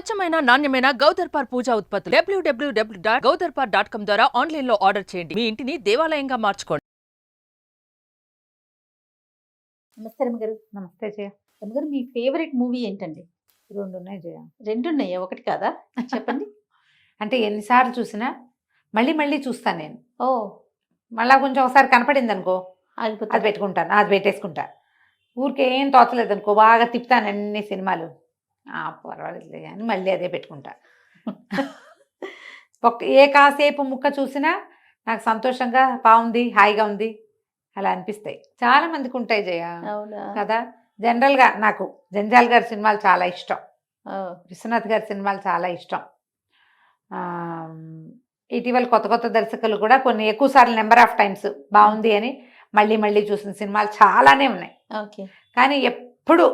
స్వచ్ఛమైన నాణ్యమైన గౌదర్పార్ పూజా ఉత్పత్తులు www.gaudarpar.com ద్వారా ఆన్లైన్ లో ఆర్డర్ చేయండి. మీ ఇంటిని దేవాలయంగా మార్చుకోండి. నమస్తే రమ్మగారు. నమస్తే జయ. రమ్మగారు, మీ ఫేవరెట్ మూవీ ఏంటండి? 2 ఉన్నాయి జయ. 2 ఉన్నాయా? ఒకటి కాదా? చెప్పండి. అంటే ఎన్నిసార్లు చూసినా మళ్ళీ మళ్ళీ చూస్తాను నేను. ఓ, మళ్ళా కొంచెం ఒకసారి కనపడింది అనుకో, ఆగిపోతా. అది పెట్టుకుంటాను, అది పెట్టేసుకుంటా. ఊరికే ఏం తోచలేదు అనుకో, బాగా తిప్పుతాను అన్ని సినిమాలు. పర్వాలేదు అని మళ్ళీ అదే పెట్టుకుంటా. ఏ కాసేపు ముక్క చూసినా నాకు సంతోషంగా బాగుంది, హాయిగా ఉంది అలా అనిపిస్తాయి. చాలా మందికి ఉంటాయి జయ. అవునా? కదా. జనరల్గా నాకు జంజాల్ గారి సినిమాలు చాలా ఇష్టం, ఓ, విశ్వనాథ్ గారి సినిమాలు చాలా ఇష్టం. ఇటీవల కొత్త కొత్త దర్శకులు కూడా కొన్ని ఎక్కువ సార్లు నెంబర్ ఆఫ్ టైమ్స్ బాగుంది అని మళ్ళీ మళ్ళీ చూసిన సినిమాలు చాలానే ఉన్నాయి. ఓకే. కానీ ఎప్పుడు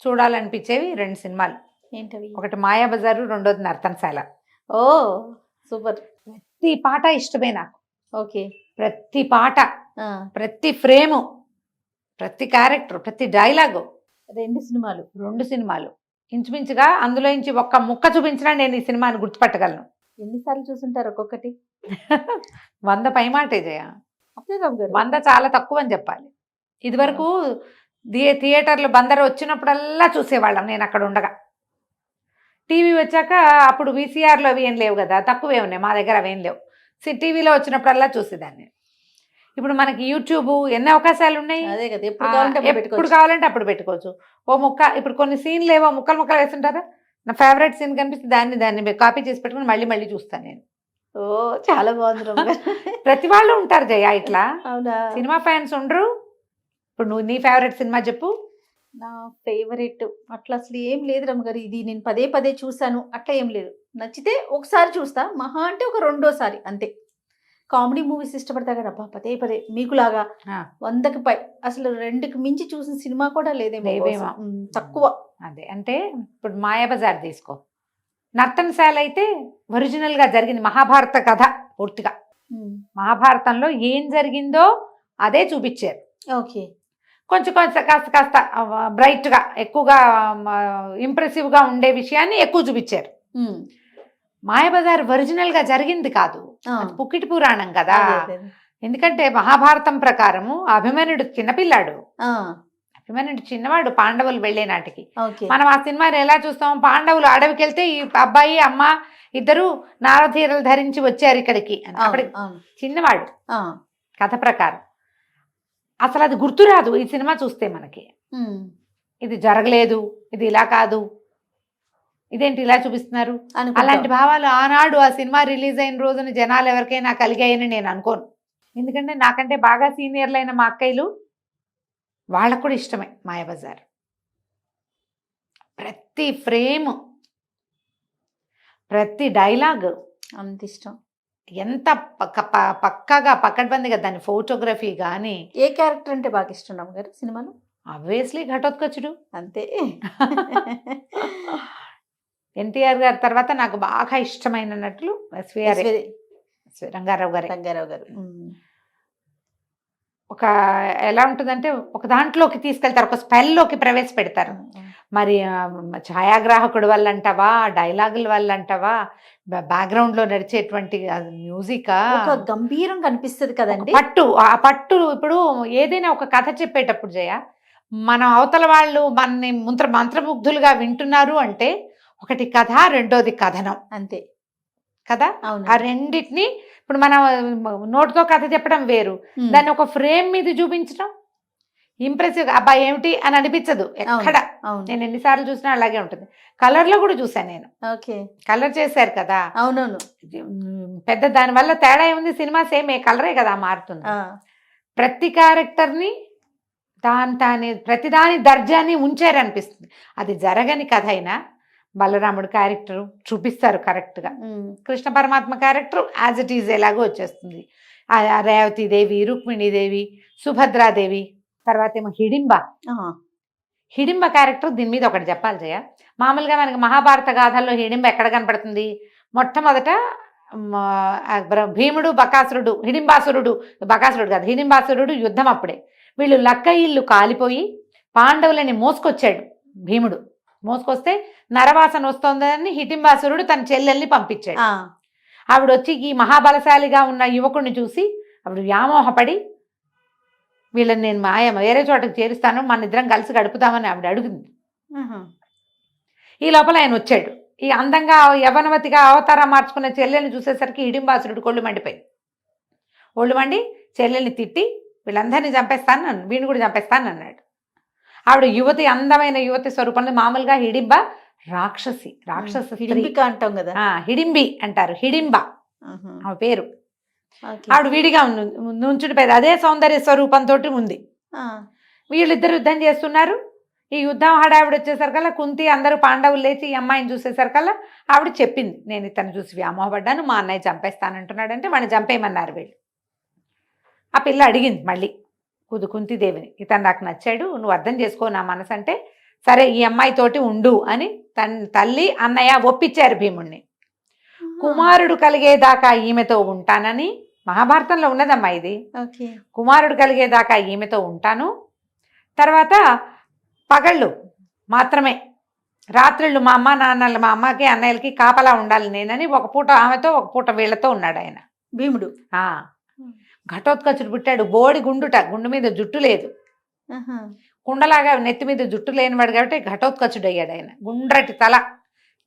చూడాలనిపించేవి 2 సినిమాలు. ఏంటవి? ఒకటి మాయాబజారు, రెండోది నర్తనశాల. ఓ, సూపర్. ప్రతి పాట ఇష్టమే నాకు. ఓకే. ప్రతి పాట, ఆ, ప్రతి ఫ్రేము, ప్రతి క్యారెక్టర్, ప్రతి డైలాగు. 2 సినిమాలు. 2 సినిమాలు ఇంచుమించుగా అందులో నుంచి ఒక్క ముక్క చూపించినా నేను ఈ సినిమాని గుర్తుపట్టగలను. ఎన్నిసార్లు చూసుంటారు ఒక్కొక్కటి? 100 పైమాటే జయ. అదే రమ్మగారు. 100 చాలా తక్కువ అని చెప్పాలి. ఇదివరకు థియేటర్లు బందరు వచ్చినప్పుడల్లా చూసేవాళ్ళం నేను అక్కడ ఉండగా. టీవీ వచ్చాక అప్పుడు వీసీఆర్లో అవి ఏం లేవు కదా, తక్కువే ఉన్నాయి మా దగ్గర, అవేం లేవు. టీవీలో వచ్చినప్పుడల్లా చూసేదాన్ని. ఇప్పుడు మనకి యూట్యూబ్ ఎన్ని అవకాశాలు ఉన్నాయి. అదే కదా, ఎప్పుడు కావాలంటే అప్పుడు ఎప్పుడు పెట్టుకోవచ్చు. కావాలంటే అప్పుడు పెట్టుకోవచ్చు. ఓ ముక్క, ఇప్పుడు కొన్ని సీన్లు ఏవో ముక్కలు ముక్కలు వేస్తుంటారా, నా ఫేవరెట్ సీన్ కనిపిస్తే దాన్ని కాపీ చేసి పెట్టుకుని మళ్ళీ మళ్ళీ చూస్తాను నేను. ఓ, చాలా బాగుంది రమ్మగారు. ప్రతి వాళ్ళు ఉంటారు జయ ఇట్లా. అవునా? సినిమా ఫ్యాన్స్ ఉండరు. ఇప్పుడు నువ్వు నీ ఫేవరెట్ సినిమా చెప్పు. నా ఫేవరెట్ అట్లా అసలు ఏం లేదు రమ్మగారు. ఇది నేను పదే పదే చూసాను అట్లా ఏం లేదు. నచ్చితే ఒకసారి చూస్తా, మహా అంటే ఒక 2వ సారి అంతే. కామెడీ మూవీస్ ఇష్టపడతా కదా, అబ్బా పదే పదే మీకులాగా 100కి పై అసలు 2కి మించి చూసిన సినిమా కూడా లేదేమో. లేవేమో. తక్కువ. అదే అంటే ఇప్పుడు మాయాబజార్ తీసుకో, నర్తనశాల అయితే ఒరిజినల్గా జరిగింది మహాభారత కథ పూర్తిగా. మహాభారతంలో ఏం జరిగిందో అదే చూపించారు. ఓకే. కొంచెం కొంచెం కాస్త కాస్త బ్రైట్గా, ఎక్కువగా ఇంప్రెసివ్గా ఉండే విషయాన్ని ఎక్కువ చూపించారు. మాయాబజార్ ఒరిజినల్గా జరిగింది కాదు, అది పుక్కిటి పురాణం కదా. ఎందుకంటే మహాభారతం ప్రకారము అభిమన్యుడు చిన్నపిల్లాడు, అభిమన్యుడు చిన్నవాడు పాండవులు వెళ్లే నాటికి. మనం ఆ సినిమాని ఎలా చూస్తాం, పాండవులు అడవికి వెళ్తే ఈ అబ్బాయి అమ్మ ఇద్దరు నారధీరలు ధరించి వచ్చారు ఇక్కడికి అని. అప్పటికి చిన్నవాడు కథ ప్రకారం. అసలు అది గుర్తురాదు ఈ సినిమా చూస్తే మనకి. ఇది జరగలేదు, ఇది ఇలా కాదు, ఇదేంటి ఇలా చూపిస్తున్నారు, అలాంటి భావాలు ఆనాడు ఆ సినిమా రిలీజ్ అయిన రోజున జనాలు ఎవరికైనా కలిగాయని నేను అనుకోను. ఎందుకంటే నాకంటే బాగా సీనియర్లైన మా అక్కయ్యలు, వాళ్ళకు కూడా ఇష్టమే మాయాబజార్. ప్రతి ఫ్రేమ్, ప్రతి డైలాగ్ అంత ఇష్టం. ఎంత పక్కగా పక్కడ్బందిగా దాని ఫోటోగ్రఫీ కానీ. ఏ క్యారెక్టర్ అంటే బాగా ఇష్టం రమ్మగారు సినిమాలో? ఆబ్వియస్లీ ఘటోత్కచుడు. అంతే. ఎన్టీఆర్ గారి తర్వాత నాకు బాగా ఇష్టమైన నటులు రంగారావు గారు. రంగారావు గారు ఒక ఎలా ఉంటుందంటే ఒక దాంట్లోకి తీసుకెళ్తారు, ఒక స్పెల్లోకి ప్రవేశపెడతారు. మరి ఛాయాగ్రాహకుడు వల్ల అంటావా, డైలాగుల వల్ల అంటావా, బ్యాక్గ్రౌండ్ లో నడిచేటువంటి మ్యూజిక్ గంభీరంగా అనిపిస్తుంది కదండి. ఆ పట్టు ఇప్పుడు ఏదైనా ఒక కథ చెప్పేటప్పుడు జయ, మనం అవతల వాళ్ళు మనని మంత్రముగ్ధులుగా వింటున్నారు అంటే ఒకటి కథ, రెండోది కథనం. అంతే కదా. ఆ రెండింటిని ఇప్పుడు మనం నోటితో కథ చెప్పడం వేరు, దాన్ని ఒక ఫ్రేమ్ మీద చూపించడం ఇంప్రెసివ్. అబ్బాయి ఏమిటి అని అనిపించదు ఎక్కడ. నేను ఎన్నిసార్లు చూసినా అలాగే ఉంటుంది. కలర్ లో కూడా చూసాను నేను. ఓకే. కలర్ చేశారు కదా. అవునవును. పెద్ద దాని వల్ల తేడా ఏముంది, సినిమా సేమ్ కలరే కదా మారుతుంది. ప్రతి క్యారెక్టర్ని ప్రతిదాని దర్జాన్ని ఉంచారనిపిస్తుంది. అది జరగని కథ అయినా బలరాముడు క్యారెక్టర్ చూపిస్తారు కరెక్ట్గా, కృష్ణ పరమాత్మ క్యారెక్టర్ యాజ్ ఇట్ ఈజ్ ఎలాగో వచ్చేస్తుంది. రేవతీదేవి, రుక్మిణీదేవి, సుభద్రాదేవి, తర్వాత ఏమో హిడింబ క్యారెక్టర్. దీని మీద ఒకటి చెప్పాలి జయ. మామూలుగా మనకి మహాభారత గాథల్లో హిడింబ ఎక్కడ కనపడుతుంది? మొట్టమొదట భీముడు, బకాసురుడు, బకాసురుడు కాదు హిడింబాసురుడు యుద్ధం. అప్పుడే వీళ్ళు లక్క ఇల్లు కాలిపోయి పాండవులని మోసుకొచ్చాడు భీముడు. మోసుకొస్తే నరవాసన వస్తోందని హిడింబాసురుడు తన చెల్లెల్ని పంపించాడు. ఆ, ఆవిడ వచ్చి ఈ మహాబలశాలిగా ఉన్న యువకుడిని చూసి ఆవిడ వ్యామోహపడి వీళ్ళని నేను వేరే చోటకి చేరుస్తాను, మన ఇద్దరం కలిసి గడుపుతామని ఆవిడ అడుగుంది. ఆహా. ఈ లోపల ఆయన వచ్చాడు. ఈ అందంగా యవనవతిగా అవతారం మార్చుకున్న చెల్లెల్ని చూసేసరికి హిడింబాసురుడు ఒళ్ళు మండి చెల్లెల్ని తిట్టి వీళ్ళందరినీ చంపేస్తాను, వీడిని కూడా చంపేస్తాను అన్నాడు. ఆవిడ అందమైన యువతి స్వరూపంలో, మామూలుగా హిడింబ రాక్షస స్త్రీ. హిడింబిక అంటాం కదా. హిడింబి అంటారు, హిడింబ ఆహా. ఆమె పేరు. ఓకే. ఆవిడ విడిగా నుంచుడిపోయేది, అదే సౌందర్య స్వరూపంతో ఉంది. ఆ, వీళ్ళిద్దరు యుద్ధం చేస్తున్నారు. ఈ యుద్ధం హడావిడి వచ్చేసరికల్లా కుంతి అందరూ పాండవులు లేచి ఈ అమ్మాయిని చూసేసరికల్లా ఆవిడ చెప్పింది, నేను ఇతను చూసి వ్యామోహపడ్డాను, మా అన్నయ్య చంపేస్తానంటున్నాడంటే వాడిని చంపేయమన్నారు వీళ్ళు. ఆ పిల్ల అడిగింది మళ్ళీ కుంతిదేవిని, ఇతను నాకు నచ్చాడు, నువ్వు అర్థం చేసుకో నా మనసు అంటే, సరే ఈ అమ్మాయితోటి ఉండు అని తల్లి అన్నయ్య ఒప్పించారు భీముణ్ణి. కుమారుడు కలిగేదాకా ఈమెతో ఉంటానని, మహాభారతంలో ఉన్నదమ్మా ఇది. ఓకే. కుమారుడు కలిగేదాకా ఈమెతో ఉంటాను, తర్వాత పగళ్ళు మాత్రమే, రాత్రిళ్ళు మా అమ్మ నాన్నలు, మా అమ్మకి అన్నయ్యలకి కాపలా ఉండాలి నేనని, ఒక పూట ఆమెతో ఒక పూట వీళ్ళతో ఉన్నాడు ఆయన భీముడు. ఘటోత్కచుడు పుట్టాడు. బోడి గుండు మీద జుట్టు లేదు, ఆహా. కుండలాగా నెత్తి మీద జుట్టు లేనివాడు కాబట్టి ఘటోత్కచుడు అయ్యాడు ఆయన. గుండ్రటి తల,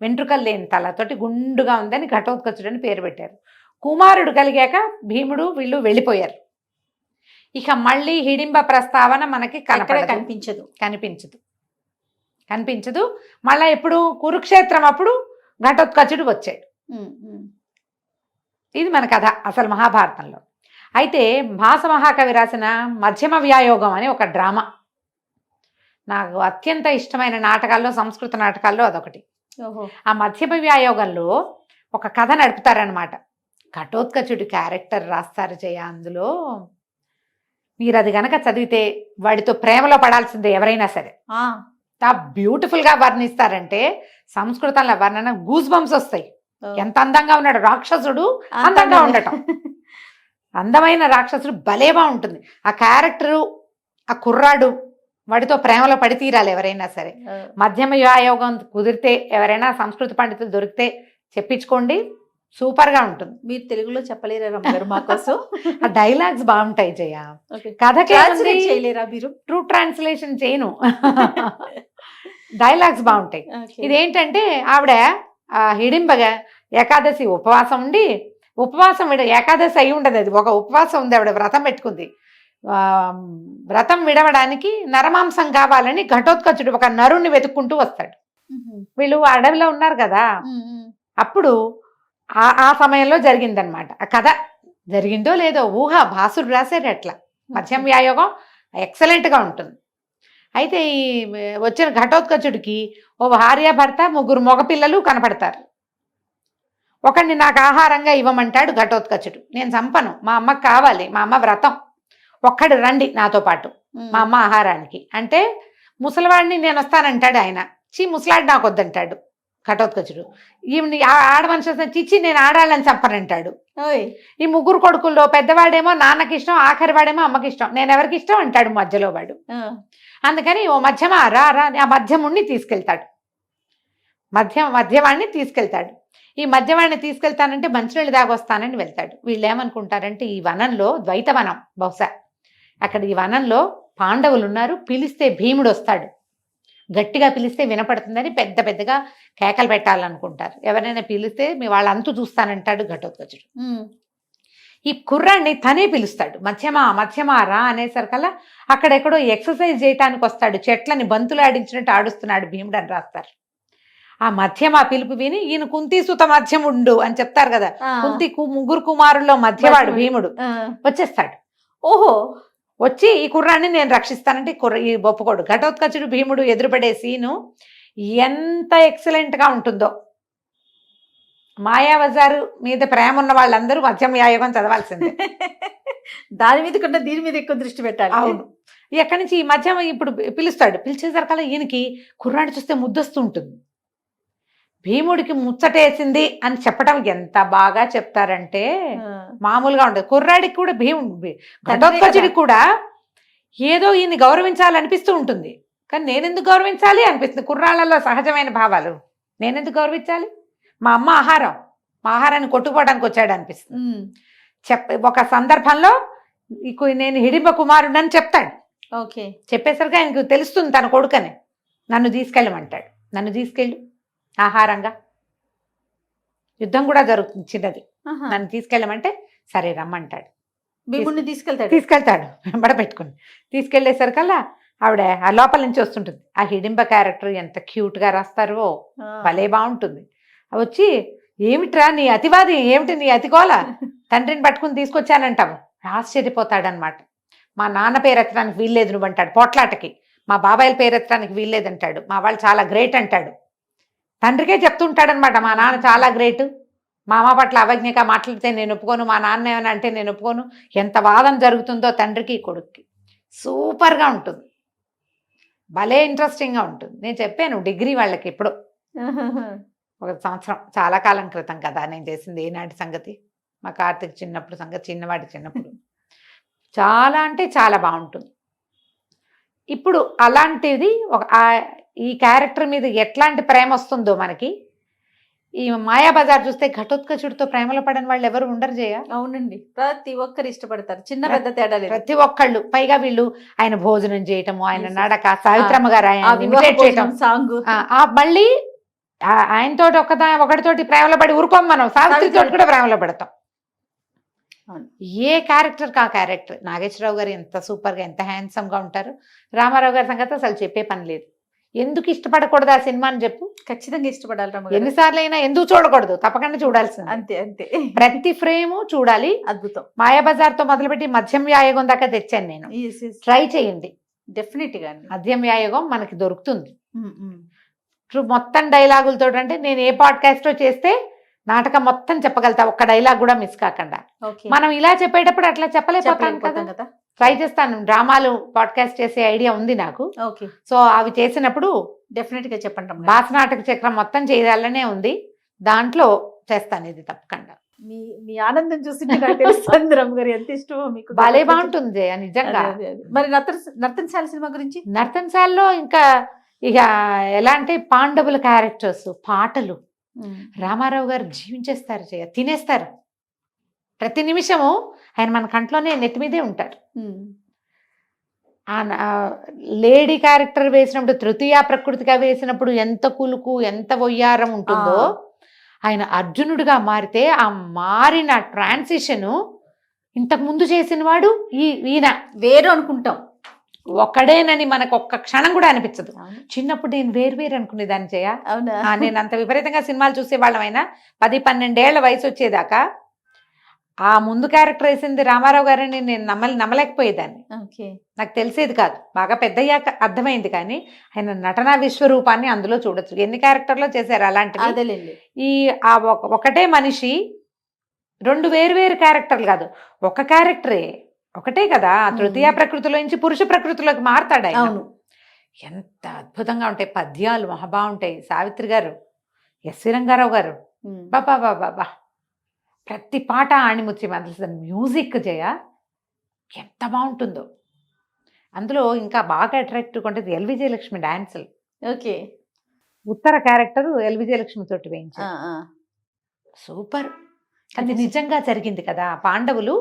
వెంట్రుకలు లేని తలతోటి గుండుగా ఉందని ఘటోత్కచుడు అని పేరు పెట్టారు. కుమారుడు కలిగాక భీముడు వీళ్ళు వెళ్ళిపోయారు. ఇక మళ్ళీ హిడింబ ప్రస్తావన మనకి కనిపించదు. మళ్ళా ఎప్పుడు కురుక్షేత్రం అప్పుడు ఘటోత్కచుడు వచ్చాడు. ఇది మన కథ అసలు మహాభారతంలో. అయితే భాస మహాకవి రాసిన మధ్యమ వ్యాయోగం అని ఒక డ్రామా, నాకు అత్యంత ఇష్టమైన నాటకాల్లో, సంస్కృత నాటకాల్లో అదొకటి. ఆ మధ్యమ వ్యాయోగంలో ఒక కథ నడుపుతారనమాట. ఘటోత్కచుడి క్యారెక్టర్ రాస్తారు జయ. అందులో మీరు అది గనక చదివితే వాడితో ప్రేమలో పడాల్సిందే ఎవరైనా సరే. బ్యూటిఫుల్గా వర్ణిస్తారంటే, సంస్కృతంలో వర్ణన గూస్ బంప్స్ వస్తాయి. ఎంత అందంగా ఉన్నాడు రాక్షసుడు, అందంగా ఉండటం, అందమైన రాక్షసుడు భలేగా ఉంటుంది. ఆ క్యారెక్టరు, ఆ కుర్రాడు వాడితో ప్రేమలో పడి తీరాలి ఎవరైనా సరే. మధ్యమ వ్యాయోగం కుదిరితే ఎవరైనా సంస్కృత పండితులు దొరికితే చెప్పించుకోండి, సూపర్గా ఉంటుంది. మీరు తెలుగులో చెప్పలేరా రమ్మగారు మా కోసం? ఆ డైలాగ్స్ బాగుంటాయి జయ. కథకి చేయలేరా మీరు? ట్రూ ట్రాన్స్లేషన్ చేయను, డైలాగ్స్ బాగుంటాయి. ఇదేంటంటే ఆవిడ హిడింబగా ఏకాదశి ఉపవాసం ఉండి, ఏకాదశి అయి ఉండదు, అది ఒక ఉపవాసం ఉంది, ఆవిడ వ్రతం పెట్టుకుంది. వ్రతం విడవడానికి నరమాంసం కావాలని ఘటోత్కచుడు ఒక నరుణ్ణి వెతుక్కుంటూ వస్తాడు. వీళ్ళు అడవిలో ఉన్నారు కదా, అప్పుడు ఆ సమయంలో జరిగిందనమాట ఆ కథ. జరిగిందో లేదో ఊహ, భాసుడు రాశాడు అట్లా. మధ్యం వ్యాయోగం ఎక్సలెంట్గా ఉంటుంది. అయితే ఈ వచ్చిన ఘటోత్కచుడికి ఓ భార్యాభర్త, 3 మగపిల్లలు కనపడతారు. ఒకడిని నాకు ఆహారంగా ఇవ్వమంటాడు ఘటోత్కచుడు. నేను చంపను, మా అమ్మకి కావాలి, మా అమ్మ వ్రతం, ఒక్కడు రండి నాతో పాటు మా అమ్మ ఆహారానికి అంటే, ముసలివాడిని నేను వస్తానంటాడు ఆయన. ముసలాడి నాకు వద్దంటాడు ఘటోత్కచుడు. ఈమె ఆడ మనిషి వస్తే చిచ్చి నేను ఆడాలని చంపనంటాడు. ఈ 3 కొడుకుల్లో పెద్దవాడేమో నాన్నకి ఇష్టం, ఆఖరి వాడేమో అమ్మకి ఇష్టం, నేను ఎవరికి ఇష్టం అంటాడు మధ్యలో వాడు. అందుకని ఓ మధ్యమా రా ఆ మధ్యముడిని తీసుకెళ్తాడు, మధ్యవాడిని తీసుకెళ్తాడు. ఈ మధ్యవాడిని తీసుకెళ్తానంటే మంచినీళ్ళు దాగొస్తానని వెళ్తాడు. వీళ్ళు ఏమనుకుంటారంటే, ఈ వనంలో ద్వైతవనం బహుశా, అక్కడ ఈ వనంలో పాండవులు ఉన్నారు, పిలిస్తే భీముడు వస్తాడు, గట్టిగా పిలిస్తే వినపడుతుందని పెద్ద పెద్దగా కేకలు పెట్టాలనుకుంటారు. ఎవరైనా పిలిస్తే మీ వాళ్ళంతూ చూస్తానంటాడు ఘటోత్కచుడు. ఈ కుర్రాన్ని తనే పిలుస్తాడు, మధ్యమా రా అనేసరికల్లా అక్కడెక్కడో ఎక్సర్సైజ్ చేయటానికి వస్తాడు. చెట్లని బంతులు ఆడించినట్టు ఆడుస్తున్నాడు భీముడు అని రాస్తారు. ఆ మధ్యమా పిలుపు విని, ఈయన కుంతి సుత మధ్యముండు అని చెప్తారు కదా, కుంతి 3 కుమారుల్లో మధ్యవాడు భీముడు వచ్చేస్తాడు. ఓహో, వచ్చి ఈ కుర్రాన్ని నేను రక్షిస్తానంటే ఈ ఒప్పుకోడు. ఘటోత్కచుడు భీముడు ఎదురుపడే సీను ఎంత ఎక్సలెంట్గా ఉంటుందో. మాయాబజారు మీద ప్రేమ ఉన్న వాళ్ళందరూ మధ్యం వ్యాయోగం చదవాల్సిందే. దాని మీద కన్నా దీని మీద ఎక్కువ దృష్టి పెట్టాలి. అవును. ఎక్కడి నుంచి ఈ మధ్యం ఇప్పుడు పిలుస్తాడు. పిలిచేసరికల్లా ఈయనకి కుర్రాడు చూస్తే ముద్దొస్తూ ఉంటుంది. భీముడికి ముచ్చటేసింది అని చెప్పడం ఎంత బాగా చెప్తారంటే మామూలుగా ఉండదు. కుర్రాడికి కూడా ఘటోత్కచుడికి కూడా ఏదో ఈయన్ని గౌరవించాలనిపిస్తూ ఉంటుంది, కానీ నేనెందుకు గౌరవించాలి అనిపిస్తుంది. కుర్రాళ్ళలో సహజమైన భావాలు. నేనెందుకు గౌరవించాలి? మా అమ్మ ఆహారం, మా ఆహారాన్ని కొట్టుకోవడానికి వచ్చాడు అనిపిస్తుంది. ఒక సందర్భంలో నేను హిడింబ కుమారుడని చెప్తాడు. ఓకే. చెప్పేసరికి ఆయనకు తెలుస్తుంది తన కొడుకని. నన్ను తీసుకెళ్ళమంటాడు. నన్ను తీసుకెళ్ళు ఆహారంగా. యుద్ధం కూడా జరుగుతుంది చిన్నది. నన్ను తీసుకెళ్ళమంటే సరే రమ్మంటాడు. భీముడిని తీసుకెళ్తాడు వెంబడ పెట్టుకుని. తీసుకెళ్లేసరికల్లా ఆవిడ ఆ లోపల నుంచి వస్తుంటుంది. ఆ హిడింబ క్యారెక్టర్ ఎంత క్యూట్గా రాస్తారో, భలే బాగుంటుంది. వచ్చి ఏమిట్రా నీ అతివాది, ఏమిటి నీ అతికోల, తండ్రిని పట్టుకుని తీసుకొచ్చానంటావు. ఆశ్చర్యపోతాడనమాట. మా నాన్న పేరు ఎత్తడానికి వీల్లేదు నువ్వు అంటాడు పోట్లాటకి. మా బాబాయిల పేరు ఎత్తడానికి వీల్లేదంటాడు. మా వాళ్ళు చాలా గ్రేట్ అంటాడు. తండ్రికే చెప్తుంటాడనమాట మా నాన్న చాలా గ్రేట్, మా అమ్మ పట్ల అవజ్ఞగా మాట్లాడితే నేను ఒప్పుకోను, మా నాన్న ఏమైనా అంటే నేను ఒప్పుకోను. ఎంత వాదన జరుగుతుందో తండ్రికి కొడుక్కి. సూపర్గా ఉంటుంది, భలే ఇంట్రెస్టింగ్గా ఉంటుంది. నేను చెప్పాను డిగ్రీ వాళ్ళకి ఎప్పుడో, ఒక సంవత్సరం, చాలా కాలం క్రితం కదా నేను చేసింది. ఏనాటి సంగతి, మా కార్తీక్ చిన్నప్పుడు సంగతి, చిన్నవాడి చిన్నప్పుడు. చాలా అంటే చాలా బాగుంటుంది. ఇప్పుడు అలాంటిది ఈ క్యారెక్టర్ మీద ఎట్లాంటి ప్రేమ వస్తుందో మనకి. ఈ మాయాబజార్ చూస్తే ఘటోత్కచుడితో ప్రేమలో పడని వాళ్ళు ఎవరు ఉండరు జయ. అవునండి, ప్రతి ఒక్కరు ఇష్టపడతారు, చిన్న పెద్ద తేడా లేదు. ప్రతి ఒక్కళ్ళు. పైగా వీళ్ళు ఆయన భోజనం చేయటము, ఆయన నడక, సావిత్రమ్మ గారు ఆయన ఇమిటేట్ చేయటం, సాంగ్, మళ్ళీ ఆయనతో ఒకటితోటి ప్రేమలో పడి ఊరుకోం మనం, సావిత్రితో కూడా ప్రేమలో పడతాం. ఏ క్యారెక్టర్ కా క్యారెక్టర్. నాగేశ్వరరావు గారు ఎంత సూపర్గా, ఎంత హ్యాండ్సమ్గా ఉంటారు. రామారావు గారి సంగతి అసలు చెప్పే పని లేదు. ఎందుకు ఇష్టపడకూడదు ఆ సినిమాని చెప్పు? ఖచ్చితంగా ఇష్టపడాలి. ఎన్నిసార్లు అయినా ఎందుకు చూడకూడదు? తప్పకుండా చూడాల్సింది. అంతే అంతే, ప్రతి ఫ్రేము చూడాలి. అద్భుతం. మాయాబజార్ తో మొదలుపెట్టి మధ్యం వ్యాయోగం దాకా తెచ్చాను నేను. ట్రై చేయండి డెఫినెట్ గా. మధ్యం వ్యాయోగం మనకి దొరుకుతుంది. మొత్తం డైలాగులతో. అంటే నేను ఏ పాడ్కాస్ట్ చేస్తే నాటకం మొత్తం చెప్పగలుగుతా, ఒక్క డైలాగ్ కూడా మిస్ కాకుండా. మనం ఇలా చెప్పేటప్పుడు అట్లా చెప్పలేకపోతాం కదా. ట్రై చేస్తాను. డ్రామాలు పాడ్కాస్ట్ చేసే ఐడియా ఉంది నాకు. సో అవి చేసినప్పుడు డెఫినెట్ గా చెప్పండి. భాసనాటక చక్రం మొత్తం చేయాలనే ఉంది, దాంట్లో చేస్తాను ఇది తప్పకుండా. మీ ఆనందం చూసి తెలుస్తుంది గారు ఎంత ఇష్టమో మీకు. భలే బాగుంటుంది నిజంగా. మరి నర్తనశాల సినిమా గురించి? నర్తనశాలలో ఇంకా ఇక ఎలా అంటే పాండవుల క్యారెక్టర్స్, పాటలు, రామారావు గారు జీవించేస్తారు, తినేస్తారు. ప్రతి నిమిషము ఆయన మన కంట్లోనే, నెత్తి మీదే ఉంటారు. లేడీ క్యారెక్టర్ వేసినప్పుడు, తృతీయ ప్రకృతిగా వేసినప్పుడు ఎంత కులుకు, ఎంత వయ్యారం ఉంటుందో, ఆయన అర్జునుడిగా మారితే ఆ మారిన ట్రాన్సిషను ఇంతకు ముందు చేసిన వాడు ఈయన వేరు అనుకుంటాం. ఒక్కడేనని మనకు ఒక్క క్షణం కూడా అనిపించదు. చిన్నప్పుడు నేను వేరు అనుకునేదాన్ని జయ. నేను అంత విపరీతంగా సినిమాలు చూసేవాళ్ళమైనా 10-12 ఏళ్ల వయసు వచ్చేదాకా ఆ ముందు క్యారెక్టర్ వేసింది రామారావు గారని నేను నమ్మలేకపోయేదాన్ని. నాకు తెలిసేది కాదు. బాగా పెద్దయ్యాక అర్థమైంది. కానీ ఆయన నటనా విశ్వరూపాన్ని అందులో చూడొచ్చు. ఎన్ని క్యారెక్టర్లో చేశారు అలాంటివి. ఈ ఒకటే మనిషి 2 వేరు క్యారెక్టర్లు కాదు, ఒక క్యారెక్టరే, ఒకటే కదా. తృతీయ ప్రకృతిలో నుంచి పురుష ప్రకృతిలోకి మారతాడు ఆయన. ఎంత అద్భుతంగా ఉంటాయి పద్యాలు, మహాబాగుంటాయి. సావిత్రి గారు, ఎస్వి రంగారావు గారు, బాబా ప్రతి పాట ఆణిముత్య అసలు మ్యూజిక్ జయ ఎంత బాగుంటుందో. అందులో ఇంకా బాగా అట్రాక్టివ్ ఉంటుంది ఎల్ విజయలక్ష్మి డాన్సులు. ఓకే. ఉత్తర క్యారెక్టర్ ఎల్ విజయలక్ష్మి తోటి వేయించారు. సూపర్. అది నిజంగా జరిగింది కదా. పాండవులు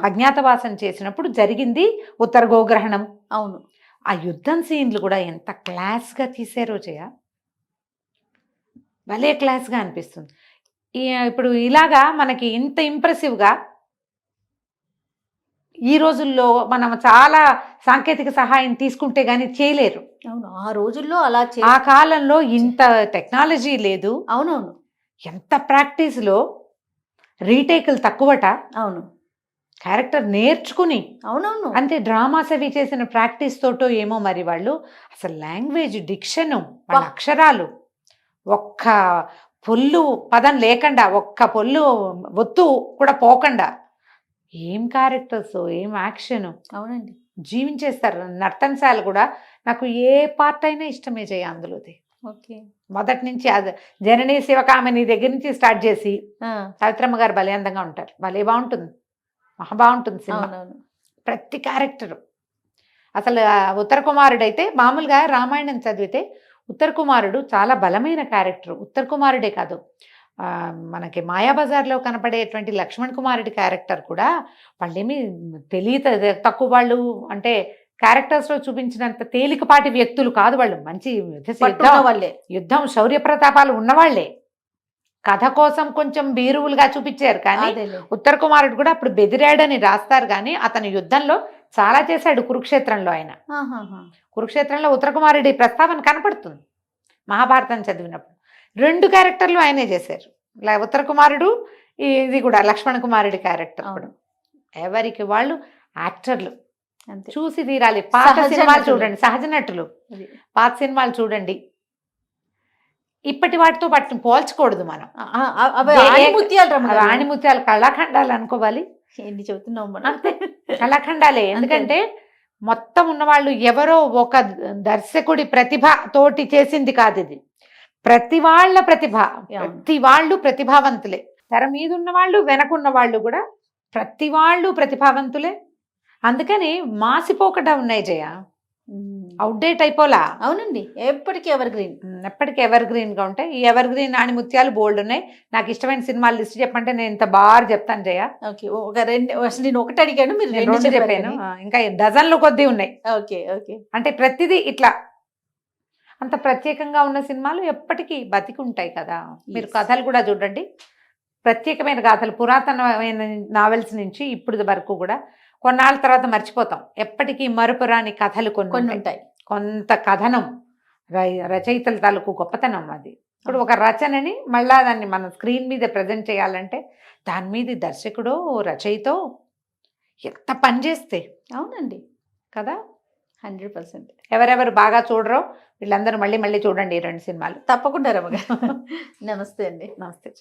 అజ్ఞాతవాసం చేసినప్పుడు జరిగింది ఉత్తర గోగ్రహణం. అవును. ఆ యుద్ధం సీన్లు కూడా ఎంత క్లాస్ గా తీసారో జయ, భలే క్లాస్ గా అనిపిస్తుంది. ఇప్పుడు ఇలాగా మనకి ఇంత ఇంప్రెసివ్గా ఈ రోజుల్లో మనం చాలా సాంకేతిక సహాయం తీసుకుంటే గానీ చేయలేరు. అవును, ఆ రోజుల్లో అలా ఆ కాలంలో ఇంత టెక్నాలజీ లేదు. అవునవును. ఎంత ప్రాక్టీస్లో రీటేకులు తక్కువట. అవును. క్యారెక్టర్ నేర్చుకుని. అవునవును. అంటే డ్రామాస్ అవి చేసిన ప్రాక్టీస్ తోటో ఏమో మరి వాళ్ళు అసలు లాంగ్వేజ్, డిక్షను, వాళ్ళ అక్షరాలు, ఒక్క పొల్లు పదం లేకుండా, ఒక్క పొల్లు ఒత్తు కూడా పోకుండా, ఏం క్యారెక్టర్స్, ఏం యాక్షన్. అవునండి, జీవించేస్తారు. నర్తనశాల కూడా నాకు ఏ పార్ట్ అయినా ఇష్టమే చేయ అందులోది. ఓకే. మొదటి నుంచి అది జననీ శివకామిని దగ్గర నుంచి స్టార్ట్ చేసి సావిత్రమ్మ గారు భలే అందంగా ఉంటారు. భలే బాగుంటుంది, మహా బాగుంటుంది సినిమా. ప్రతి క్యారెక్టరు. అసలు ఉత్తర కుమారుడైతే మామూలుగా రామాయణం చదివితే ఉత్తర కుమారుడు చాలా బలమైన క్యారెక్టర్. ఉత్తర కుమారుడే కాదు, మనకి మాయాబజార్లో కనపడేటువంటి లక్ష్మణ్ కుమారుడి క్యారెక్టర్ కూడా వాళ్ళేమి తక్కువ వాళ్ళు అంటే క్యారెక్టర్స్లో చూపించినంత తేలికపాటి వ్యక్తులు కాదు వాళ్ళు. మంచి వాళ్ళే యుద్ధం శౌర్య ప్రతాపాలు ఉన్నవాళ్లే. కథ కోసం కొంచెం బీరువులుగా చూపించారు కానీ ఉత్తర కుమారుడు కూడా అప్పుడు బెదిరాడని రాస్తారు కానీ అతను యుద్ధంలో చాలా చేశాడు. కురుక్షేత్రంలో ఆయన కురుక్షేత్రంలో ఉత్తర కుమారుడి ప్రస్తావన కనపడుతుంది మహాభారతం చదివినప్పుడు. 2 క్యారెక్టర్లు ఆయనే చేశారు. ఉత్తర కుమారుడు, ఇది కూడా లక్ష్మణ కుమారుడి క్యారెక్టర్ కూడా. ఎవరికి వాళ్ళు యాక్టర్లు చూసి తీరాలి. పాత సినిమాలు చూడండి, సహజ నటులు పాత సినిమాలు చూడండి. ఇప్పటి వాటితో వాటిని పోల్చకూడదు మనం. ఆణిముత్యాలు కళాఖండాలు అనుకోవాలి. ఏంటి చెబుతున్నాం మనం, అంతే కళాఖండాలే. ఎందుకంటే మొత్తం ఉన్నవాళ్ళు ఎవరో ఒక దర్శకుడి ప్రతిభ తోటి చేసింది కాదు ఇది. ప్రతి వాళ్ళ ప్రతిభ, ప్రతి వాళ్ళు ప్రతిభావంతులే. తెర మీద ఉన్న వాళ్ళు వెనకున్న వాళ్ళు కూడా ప్రతి వాళ్ళు ప్రతిభావంతులే. అందుకని మాసిపోకుండా ఉన్నాయి జయ, అవుట్డేట్ అయిపోలా. అవునండి, ఎప్పటికీ ఎవర్ గ్రీన్, ఎప్పటికీ ఎవర్ గ్రీన్ గా ఉంటాయి. ఈ ఎవర్ గ్రీన్ ఆణిముత్యాలు బోల్డ్ ఉన్నాయి. నాకు ఇష్టమైన సినిమాలు లిస్ట్ చెప్పంటే నేను ఇంత బాగా చెప్తాను జయ. ఓకే, ఒక 2 అసలు నేను ఒకటి అడిగాను, మీరు 2 చెప్పాను. ఇంకా డజన్లు కొద్దీ ఉన్నాయి. ఓకే ఓకే, అంటే ప్రతిదీ ఇట్లా అంత ప్రత్యేకంగా ఉన్న సినిమాలు ఎప్పటికీ బతికి ఉంటాయి కదా. మీరు కథలు కూడా చూడండి, ప్రత్యేకమైన గాథలు, పురాతనమైన నావెల్స్ నుంచి ఇప్పుడు వరకు కూడా కొన్నాళ్ళ తర్వాత మర్చిపోతాం. ఎప్పటికీ మరుపురాని కథలు కొన్ని ఉంటాయి. కొంత కథనం రచయితల తాలూకు గొప్పతనం అది. ఇప్పుడు ఒక రచనని మళ్ళా దాన్ని మనం స్క్రీన్ మీద ప్రజెంట్ చేయాలంటే దాని మీద దర్శకుడో రచయితో ఎంత పని చేస్తే. అవునండి కదా, 100%. ఎవరెవరు బాగా చూడరో వీళ్ళందరూ మళ్ళీ మళ్ళీ చూడండి ఈ 2 సినిమాలు తప్పకుండా రమగా. నమస్తే అండి. నమస్తే.